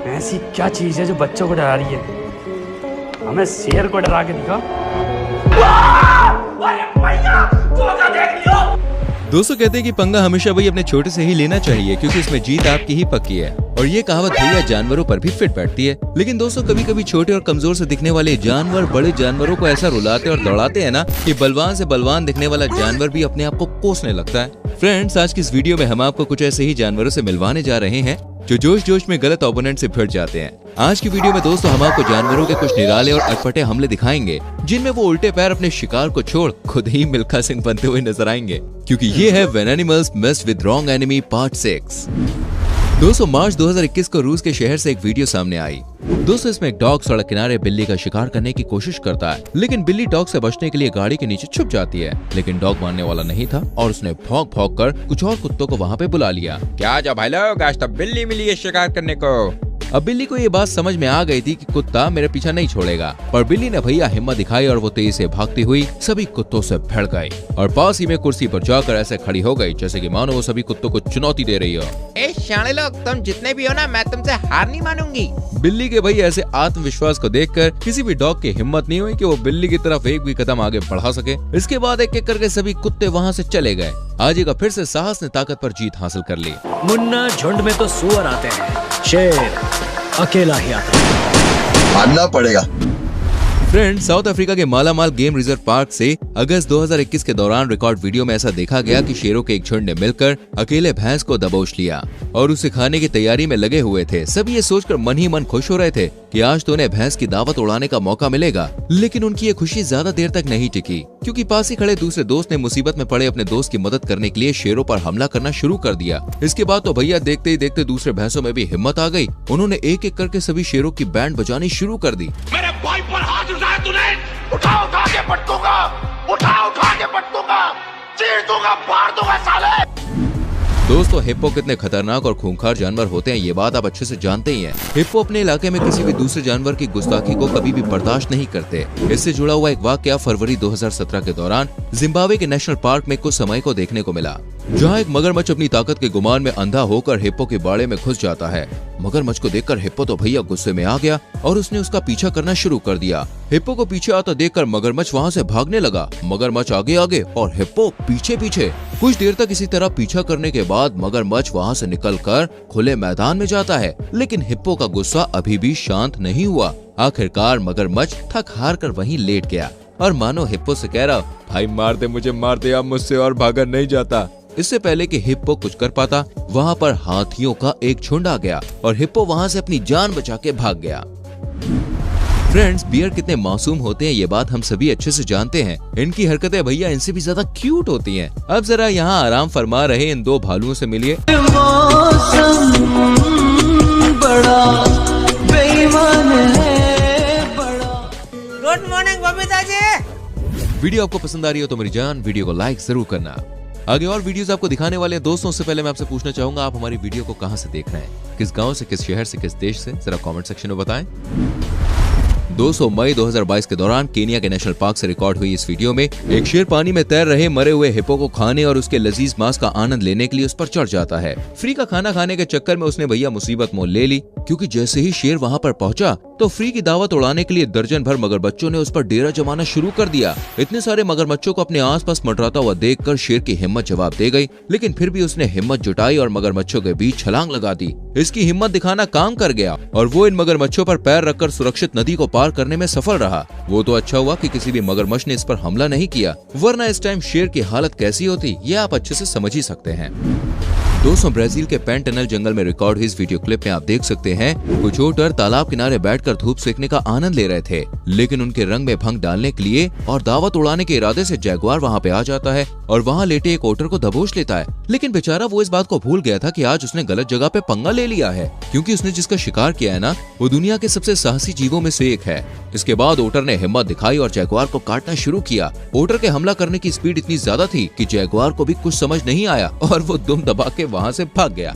ऐसी क्या चीज है जो बच्चों को डरा रही है? हमें शेर को डरा के दिखा। दोस्तों कहते हैं कि पंगा हमेशा वही अपने छोटे से ही लेना चाहिए, क्योंकि इसमें जीत आपकी ही पक्की है। और ये कहावत भैया जानवरों पर भी फिट बैठती है। लेकिन दोस्तों कभी कभी छोटे और कमजोर से दिखने वाले जानवर बड़े जानवरों को ऐसा रुलाते और दौड़ाते हैं ना कि बलवान से बलवान दिखने वाला जानवर भी अपने आप को कोसने लगता है। फ्रेंड्स, आज की इस वीडियो में हम आपको कुछ ऐसे ही जानवरों से मिलवाने जा रहे हैं जो जोश जोश में गलत ओपोनेंट से भिड़ जाते हैं। आज की वीडियो में दोस्तों हम आपको जानवरों के कुछ निराले और अटपटे हमले दिखाएंगे, जिनमें वो उल्टे पैर अपने शिकार को छोड़ खुद ही मिल्खा सिंह बनते हुए नजर आएंगे, क्योंकि ये है when animals mess with wrong enemy part 6। दोस्तों मार्च 2021 को रूस के शहर से एक वीडियो सामने आई। दोस्तों इसमें एक डॉग सड़क किनारे बिल्ली का शिकार करने की कोशिश करता है, लेकिन बिल्ली डॉग से बचने के लिए गाड़ी के नीचे छुप जाती है। लेकिन डॉग मानने वाला नहीं था और उसने भौंक भौंक कर कुछ और कुत्तों को वहाँ पे बुला लिया। क्या जा भाई लोग, आज तो बिल्ली मिली है शिकार करने को। अब बिल्ली को ये बात समझ में आ गई थी कि कुत्ता मेरे पीछा नहीं छोड़ेगा, पर बिल्ली ने भैया हिम्मत दिखाई और वो तेजी से भागती हुई सभी कुत्तों से भिड़ गई और पास ही में कुर्सी पर जाकर ऐसे खड़ी हो गई जैसे कि मानो वो सभी कुत्तों को चुनौती दे रही हो। ए शाणे लोग, तुम जितने भी हो ना, मैं तुमसे हार नहीं मानूंगी। बिल्ली के भाई ऐसे आत्मविश्वास को देखकर किसी भी डॉग की हिम्मत नहीं हुई कि वो बिल्ली की तरफ एक भी कदम आगे बढ़ा सके। इसके बाद एक एक करके सभी कुत्ते वहाँ से चले गए। आज का फिर से साहस ने ताकत पर जीत हासिल कर ली। मुन्ना, झुंड में तो सुअर आते हैं, शेर अकेला ही आता है। मानना पड़ेगा। फ्रेंड, साउथ अफ्रीका के मालामाल गेम रिजर्व पार्क से अगस्त 2021 के दौरान रिकॉर्ड वीडियो में ऐसा देखा गया कि शेरों के एक झुंड ने मिलकर अकेले भैंस को दबोच लिया और उसे खाने की तैयारी में लगे हुए थे। सब ये सोचकर मन ही मन खुश हो रहे थे कि आज तो उन्हें भैंस की दावत उड़ाने का मौका मिलेगा। लेकिन उनकी ये खुशी ज्यादा देर तक नहीं टिकी, क्योंकि पास ही खड़े दूसरे दोस्त ने मुसीबत में पड़े अपने दोस्त की मदद करने के लिए शेरों पर हमला करना शुरू कर दिया। इसके बाद तो भैया देखते ही देखते दूसरे भैंसों में भी हिम्मत आ गई। उन्होंने एक एक करके सभी शेरों की बैंड बजानी शुरू कर दी। मेरे भाई पर हाथ उठाया तूने, उठा के पटकूंगा, उठा के पटकूंगा, चीर दूंगा, फाड़ दूंगा साले। दोस्तों हिप्पो कितने खतरनाक और खूंखार जानवर होते हैं ये बात आप अच्छे से जानते ही हैं। हिप्पो अपने इलाके में किसी भी दूसरे जानवर की गुस्ताखी को कभी भी बर्दाश्त नहीं करते। इससे जुड़ा हुआ एक वाकया फरवरी 2017 के दौरान जिम्बाब्वे के नेशनल पार्क में कुछ समय को देखने को मिला, जहां एक मगरमच्छ अपनी ताकत के गुमान में अंधा होकर हिप्पो के बाड़े में घुस जाता है। मगरमच्छ को देखकर हिप्पो तो भैया गुस्से में आ गया और उसने उसका पीछा करना शुरू कर दिया। हिप्पो को पीछे आता देखकर मगरमच्छ वहां से भागने लगा। मगरमच्छ आगे आगे और हिप्पो पीछे पीछे। कुछ देर तक इसी तरह पीछा करने के बाद मगरमच्छ वहां से निकलकर खुले मैदान में जाता है, लेकिन हिप्पो का गुस्सा अभी भी शांत नहीं हुआ। आखिरकार मगरमच्छ थक हार कर वहीं लेट गया और मानो हिप्पो से कह रहा, भाई मार दे मुझे, मार दे, अब मुझसे और भागा नहीं जाता। इससे पहले कि हिप्पो कुछ कर पाता, वहाँ पर हाथियों का एक झुंड आ गया और हिप्पो वहाँ से अपनी जान बचा के भाग गया। फ्रेंड्स, बियर कितने मासूम होते हैं ये बात हम सभी अच्छे से जानते हैं। इनकी हरकतें भैया इनसे भी ज्यादा क्यूट होती हैं। अब जरा यहाँ आराम फरमा रहे इन दो भालुओं से मिलिए। Good morning Babita ji. Video आपको पसंद आ रही हो तो मेरी जान वीडियो को लाइक जरूर करना। आगे और वीडियोस आपको दिखाने वाले हैं। दोस्तों उससे पहले मैं आपसे पूछना चाहूंगा, आप हमारी वीडियो को कहां से देख रहे हैं, किस गांव से, किस शहर से, किस देश से, जरा कमेंट सेक्शन में बताएं। 200 मई 2022 के दौरान केनिया के नेशनल पार्क से रिकॉर्ड हुई इस वीडियो में एक शेर पानी में तैर रहे मरे हुए हिप्पो को खाने और उसके लजीज मांस का आनंद लेने के लिए उस पर चढ़ जाता है। फ्री का खाना खाने के चक्कर में उसने भैया मुसीबत मोल ले ली, क्योंकि जैसे ही शेर वहां पर पहुंचा तो फ्री की दावत उड़ाने के लिए दर्जन भर मगरमच्छों ने उस पर डेरा जमाना शुरू कर दिया। इतने सारे मगरमच्छों को अपने आसपास मंडराता हुआ देखकर शेर की हिम्मत जवाब दे गई, लेकिन फिर भी उसने हिम्मत जुटाई और मगरमच्छों के बीच छलांग लगा दी। इसकी हिम्मत दिखाना काम कर गया और वो इन मगरमच्छों पर पैर रखकर सुरक्षित नदी को पार करने में सफल रहा। वो तो अच्छा हुआ कि किसी भी मगरमच्छ ने इस पर हमला नहीं किया, वरना इस टाइम शेर की हालत कैसी होती ये आप अच्छे से समझ ही सकते हैं। दोस्तों ब्राजील के पैंटनल जंगल में रिकॉर्ड हुई इस वीडियो क्लिप में आप देख सकते हैं कुछ ओटर तालाब किनारे बैठकर धूप सेकने का आनंद ले रहे थे, लेकिन उनके रंग में भंग डालने के लिए और दावत उड़ाने के इरादे से जैगुआर वहां पे आ जाता है और वहां लेटे एक ओटर को दबोच लेता है। लेकिन बेचारा वो इस बात को भूल गया था कि आज उसने गलत जगह पे पंगा ले लिया है, क्योंकि उसने जिसका शिकार किया है ना वो दुनिया के सबसे साहसी जीवों में से एक है। इसके बाद ओटर ने हिम्मत दिखाई और जैगुआर को काटना शुरू किया। ओटर के हमला करने की स्पीड इतनी ज्यादा थी कि जैगुआर को भी कुछ समझ नहीं आया और वो दुम दबा के वहां से भाग गया।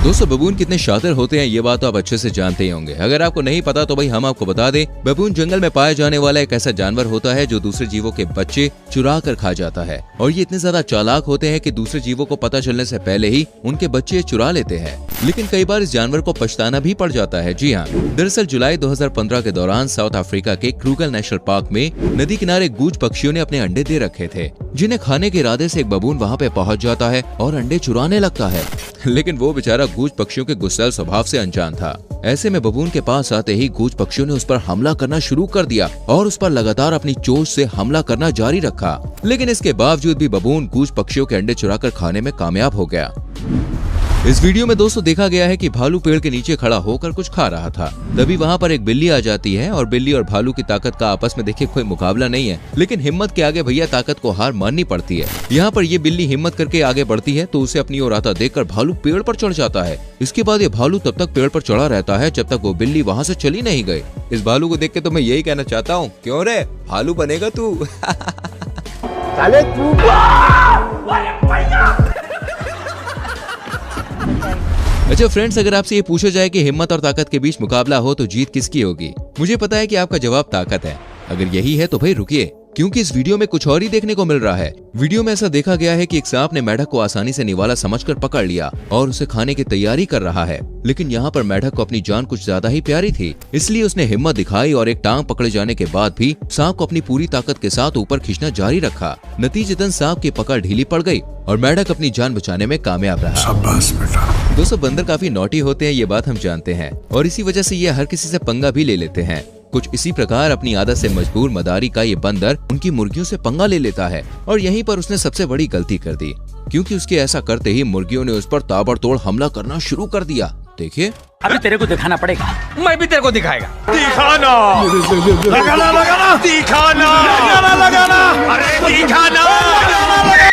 दोस्तों बबून कितने शातिर होते हैं ये बात तो आप अच्छे से जानते ही होंगे। अगर आपको नहीं पता तो भाई हम आपको बता दें, बबून जंगल में पाया जाने वाला एक ऐसा जानवर होता है जो दूसरे जीवों के बच्चे चुरा कर खा जाता है। और ये इतने ज्यादा चालाक होते हैं कि दूसरे जीवों को पता चलने से पहले ही उनके बच्चे चुरा लेते हैं। लेकिन कई बार इस जानवर को पछताना भी पड़ जाता है। जी हाँ, दरअसल जुलाई 2015 के दौरान साउथ अफ्रीका के क्रूगल नेशनल पार्क में नदी किनारे गूंज पक्षियों ने अपने अंडे दे रखे थे, जिन्हें खाने के इरादे से एक बबून वहाँ पे पहुँच जाता है और अंडे चुराने लगता है। लेकिन वो बेचारा गूंज पक्षियों के गुस्सैल स्वभाव से अनजान था। ऐसे में बबून के पास आते ही गूंज पक्षियों ने उस पर हमला करना शुरू कर दिया और उस पर लगातार अपनी चोंच से हमला करना जारी रखा। लेकिन इसके बावजूद भी बबून गूंज पक्षियों के अंडे चुराकर खाने में कामयाब हो गया। इस वीडियो में दोस्तों देखा गया है कि भालू पेड़ के नीचे खड़ा होकर कुछ खा रहा था। तभी वहाँ पर एक बिल्ली आ जाती है और बिल्ली और भालू की ताकत का आपस में देखिए कोई मुकाबला नहीं है, लेकिन हिम्मत के आगे भैया ताकत को हार माननी पड़ती है। यहाँ पर ये बिल्ली हिम्मत करके आगे बढ़ती है तो उसे अपनी ओर आता देखकर भालू पेड़ पर चढ़ जाता है। इसके बाद ये भालू तब तक पेड़ पर चढ़ा रहता है जब तक वो बिल्ली वहाँ से चली नहीं गई। इस भालू को देख के तो मैं यही कहना चाहता हूँ, क्यों रे भालू बनेगा तू। अच्छा फ्रेंड्स, अगर आपसे ये पूछा जाए कि हिम्मत और ताकत के बीच मुकाबला हो तो जीत किसकी होगी, मुझे पता है कि आपका जवाब ताकत है। अगर यही है तो भाई रुकिए, क्योंकि इस वीडियो में कुछ और ही देखने को मिल रहा है। वीडियो में ऐसा देखा गया है कि एक सांप ने मेढक को आसानी से निवाला समझकर पकड़ लिया और उसे खाने की तैयारी कर रहा है। लेकिन यहाँ पर मेढक को अपनी जान कुछ ज्यादा ही प्यारी थी, इसलिए उसने हिम्मत दिखाई और एक टांग पकड़े जाने के बाद भी सांप को अपनी पूरी ताकत के साथ ऊपर खींचना जारी रखा। नतीजतन सांप की पकड़ ढीली पड़ गई और मेढक अपनी जान बचाने में कामयाब रहा। शाबाश बेटा। दोस्तों बंदर काफी नॉटी होते हैं, ये बात हम जानते हैं, और इसी वजह से ये हर किसी से पंगा भी ले लेते हैं। कुछ इसी प्रकार अपनी आदत से मजबूर मदारी का ये बंदर उनकी मुर्गियों से पंगा ले लेता है और यहीं पर उसने सबसे बड़ी गलती कर दी, क्योंकि उसके ऐसा करते ही मुर्गियों ने उस पर ताबड़तोड़ हमला करना शुरू कर दिया। देखिए, अभी तेरे को दिखाना पड़ेगा, मैं भी तेरे को दिखाएगा। दिखाना लगाना लगाना दिखाना लगाना लगाना अरे दिखाना।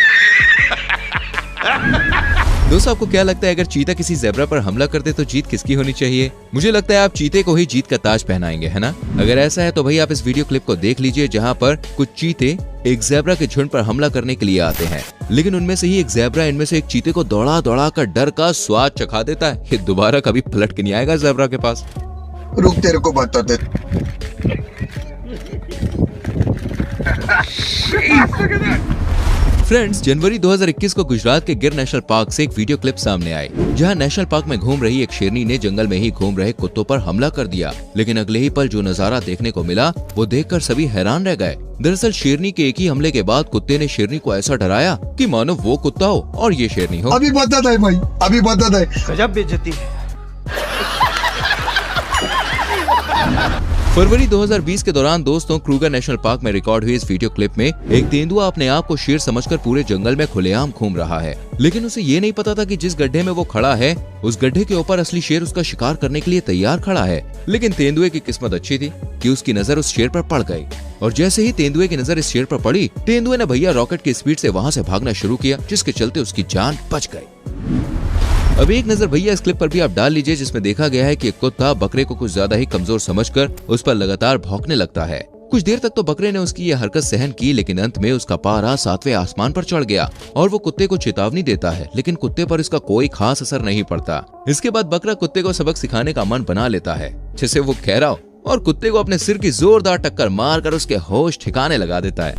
दोस्तों आपको क्या लगता है अगर चीता किसी ज़ेब्रा पर हमला करते तो जीत किसकी होनी चाहिए? मुझे लगता है आप चीते को ही जीत का ताज पहनाएंगे, है ना? अगर ऐसा है तो भाई आप इस वीडियो क्लिप को देख लीजिए, जहां पर कुछ चीते एक ज़ेब्रा के झुंड पर हमला करने के लिए आते हैं, लेकिन उनमें से ही एक ज़ेब्रा इनमें से एक चीते को दौड़ा दौड़ा कर डर का स्वाद चखा देता है। ये दोबारा कभी पलट के नहीं आएगा ज़ेब्रा के पास। रुक तेरे को बताते। फ्रेंड्स, जनवरी 2021 को गुजरात के गिर नेशनल पार्क से एक वीडियो क्लिप सामने आई, जहां नेशनल पार्क में घूम रही एक शेरनी ने जंगल में ही घूम रहे कुत्तों पर हमला कर दिया। लेकिन अगले ही पल जो नजारा देखने को मिला वो देखकर सभी हैरान रह गए। दरअसल शेरनी के एक ही हमले के बाद कुत्ते ने शेरनी को ऐसा डराया कि मानो वो कुत्ता हो और ये शेरनी हो। अभी बता दे भाई, अभी बता दे। गजब बेइज्जती है। फरवरी 2020 के दौरान दोस्तों क्रूगर नेशनल पार्क में रिकॉर्ड हुई इस वीडियो क्लिप में एक तेंदुआ अपने आप को शेर समझकर पूरे जंगल में खुलेआम घूम रहा है। लेकिन उसे ये नहीं पता था कि जिस गड्ढे में वो खड़ा है उस गड्ढे के ऊपर असली शेर उसका शिकार करने के लिए तैयार खड़ा है। लेकिन तेंदुए की किस्मत अच्छी थी कि उसकी नजर उस शेर पर पड़ गई, और जैसे ही तेंदुए की नजर इस शेर पर पड़ी, तेंदुए ने भैया रॉकेट की स्पीड से वहाँ से भागना शुरू किया, जिसके चलते उसकी जान बच गई। अब एक नजर भैया इस क्लिप पर भी आप डाल लीजिए, जिसमें देखा गया है कि एक कुत्ता बकरे को कुछ ज्यादा ही कमजोर समझकर उस पर लगातार भौंकने लगता है। कुछ देर तक तो बकरे ने उसकी यह हरकत सहन की, लेकिन अंत में उसका पारा 7वें आसमान पर चढ़ गया और वो कुत्ते को चेतावनी देता है, लेकिन कुत्ते पर इसका कोई खास असर नहीं पड़ता। इसके बाद बकरा कुत्ते को सबक सिखाने का मन बना लेता है, जिससे वो कह रहा हो, और कुत्ते को अपने सिर की जोरदार टक्कर मारकर उसके होश ठिकाने लगा देता है।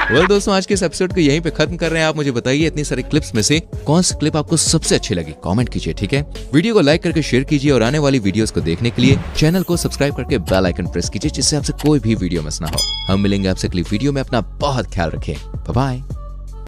वेल दोस्तों, आज के इस एपिसोड को यहीं पे खत्म कर रहे हैं। आप मुझे बताइए इतनी सारी क्लिप्स में से कौन सी क्लिप आपको सबसे अच्छी लगी, कमेंट कीजिए, ठीक है? वीडियो को लाइक करके शेयर कीजिए और आने वाली वीडियोस को देखने के लिए चैनल को सब्सक्राइब करके बेल आइकन प्रेस कीजिए, जिससे आपसे कोई भी वीडियो मिस ना हो। हम मिलेंगे आपसे अगली वीडियो में। अपना बहुत ख्याल रखें। Bye bye.